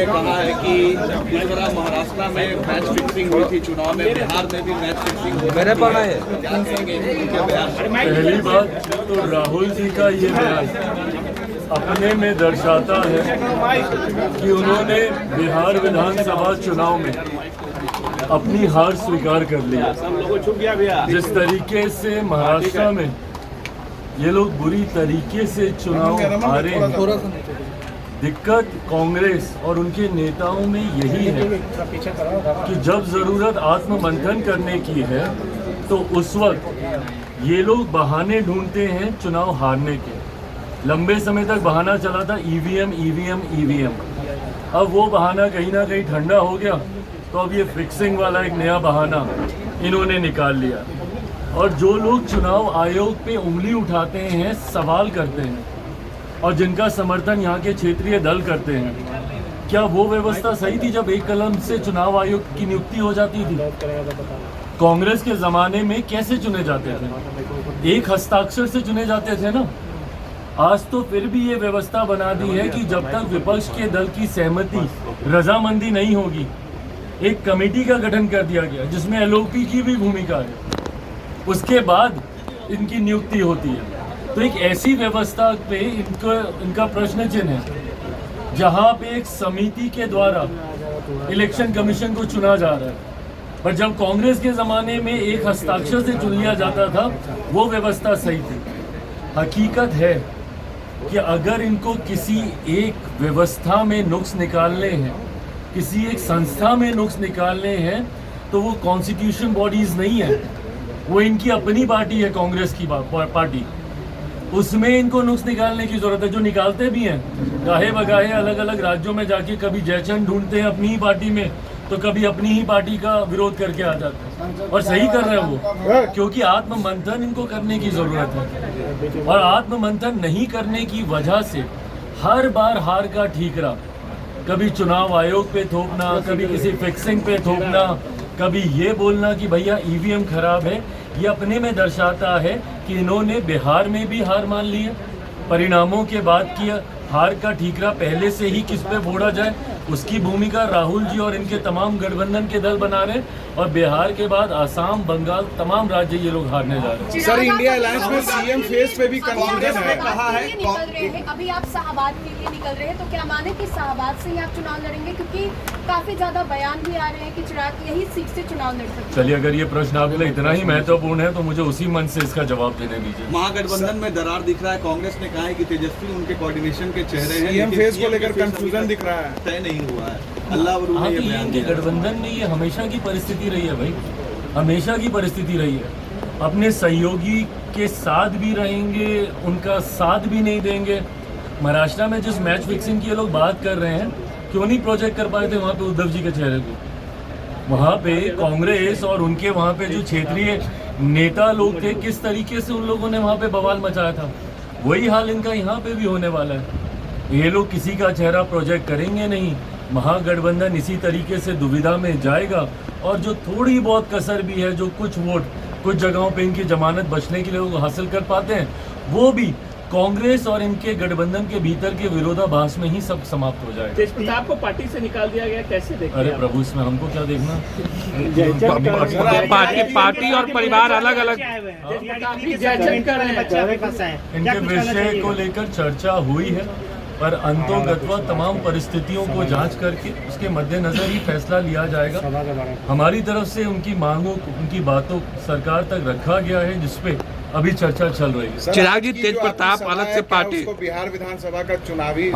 ने कहा है कि जिस तरह महाराष्ट्र में मैच फिक्सिंग हुई थी चुनाव में, बिहार में भी मैच फिक्सिंग हुई। मेरे पर है। क्या कहेंगे उनके बयान? पहली बात तो राहुल जी का ये बयान अपने में दर्शाता है कि उन्होंने बिहार विधानसभा चुनाव में अपनी हार स्वीकार कर लिया। जिस तरीके से महाराष्ट्र में ये लोग बुरी तरीके से चुनाव हारे हैं, दिक्कत कांग्रेस और उनके नेताओं में यही है कि जब जरूरत आत्ममंथन करने की है तो उस वक्त ये लोग बहाने ढूंढते हैं चुनाव हारने के। लंबे समय तक बहाना चला था ईवीएम ईवीएम ईवीएम। अब वो बहाना कहीं ना कहीं ठंडा हो गया, तो अब ये फिक्सिंग वाला एक नया बहाना इन्होंने निकाल लिया। और जो लोग चुनाव आयोग पे उंगली उठाते हैं, सवाल करते हैं और जिनका समर्थन यहाँ के क्षेत्रीय दल करते हैं, क्या वो व्यवस्था सही थी जब एक कलम से चुनाव आयोग की नियुक्ति हो जाती थी? कांग्रेस के ज़माने में कैसे चुने जाते थे? एक हस्ताक्षर से चुने जाते थे ना। आज तो फिर भी ये व्यवस्था बना दी है कि जब तक विपक्ष के दल की सहमति, रजामंदी नहीं होगी, एक कमेटी का गठन कर दिया गया जिसमें एलओपी की भी भूमिका है, उसके बाद इनकी नियुक्ति होती है। तो एक ऐसी व्यवस्था पे इनका प्रश्न चिन्ह है जहां पे एक समिति के द्वारा इलेक्शन कमीशन को चुना जा रहा है। पर जब कांग्रेस के ज़माने में एक हस्ताक्षर से चुन लिया जाता था, वो व्यवस्था सही थी। हकीकत है कि अगर इनको किसी एक व्यवस्था में नुक्स निकालने हैं, किसी एक संस्था में नुक्स निकालने हैं, तो वो कॉन्स्टिट्यूशन बॉडीज नहीं है, वो इनकी अपनी पार्टी है, कांग्रेस की पार्टी। उसमें इनको नुक्स निकालने की जरूरत है, जो निकालते भी हैं। गाहे बगाहे अलग अलग राज्यों में जाके कभी जयचंद ढूंढते हैं अपनी ही पार्टी में, तो कभी अपनी ही पार्टी का विरोध करके आ जाते हैं। और सही कर रहे हैं वो, क्योंकि आत्ममंथन इनको करने की जरूरत है। और आत्ममंथन नहीं करने की वजह से हर बार हार का ठीकरा, कभी चुनाव आयोग पे थोपना, कभी किसी फिक्सिंग पे थोपना, कभी ये बोलना कि भैया ईवीएम खराब है, ये अपने में दर्शाता है कि इन्होंने बिहार में भी हार मान ली है। परिणामों के बाद की हार का ठीकरा पहले से ही किस पे फोड़ा जाए, उसकी भूमिका राहुल जी और इनके तमाम गठबंधन के दल बना रहे हैं। और बिहार के बाद आसाम, बंगाल, तमाम राज्य ये लोग हारने जा रहे हैं। सर, इंडिया अलायंस में सीएम फेस पे भी कंफ्यूजन है। कहा है अभी आप शाहबाद के लिए निकल रहे हैं, तो क्या माने कि शाहबाद से ही आप चुनाव लड़ेंगे? क्योंकि काफी ज्यादा बयान भी आ रहे हैं कि चिराग यही सीट से चुनाव लड़ सकते हैं। चलिए, अगर ये प्रश्न आपके लिए इतना ही महत्वपूर्ण है तो मुझे उसी मन से इसका जवाब देने दीजिए। महागठबंधन में दरार दिख रहा है। कांग्रेस ने कहा है कि तेजस्वी उनके कोऑर्डिनेशन के चेहरे हैं, सीएम फेस को लेकर कंफ्यूजन दिख रहा है, तय नहीं हुआ है। अल्लाह इनके गठबंधन में ये हमेशा की परिस्थिति रही है भाई, हमेशा की परिस्थिति रही है। अपने सहयोगी के साथ भी रहेंगे, उनका साथ भी नहीं देंगे। महाराष्ट्र में जिस मैच फिक्सिंग की ये लोग बात कर रहे हैं, क्यों नहीं प्रोजेक्ट कर पाए थे वहाँ पे उद्धव जी के चेहरे को? वहाँ पे कांग्रेस और उनके वहाँ पे जो क्षेत्रीय नेता लोग थे, किस तरीके से उन लोगों ने वहाँ पे बवाल मचाया था, वही हाल इनका यहाँ पे भी होने वाला है। ये लोग किसी का चेहरा प्रोजेक्ट करेंगे नहीं। महागठबंधन इसी तरीके से दुविधा में जाएगा और जो थोड़ी बहुत कसर भी है, जो कुछ वोट कुछ जगहों पे इनकी जमानत बचने के लिए वो हासिल कर पाते हैं, वो भी कांग्रेस और इनके गठबंधन के भीतर के विरोधाभास में ही सब समाप्त हो जाएगा। तेज प्रताप को पार्टी से निकाल दिया गया, कैसे देखते हैं? अरे प्रभु, इसमें हमको क्या देखना? पार्टी और परिवार अलग अलग। इनके विषय को लेकर चर्चा हुई है, पर अंतोगत्वा तमाम परिस्थितियों को जांच करके उसके मद्देनजर ही फैसला लिया जाएगा। हमारी तरफ से उनकी मांगों, उनकी बातों सरकार तक रखा गया है, जिसपे अभी चर्चा चल रही है। चिराग जी, तेज प्रताप अलग से पार्टी बिहार विधानसभा का चुनावी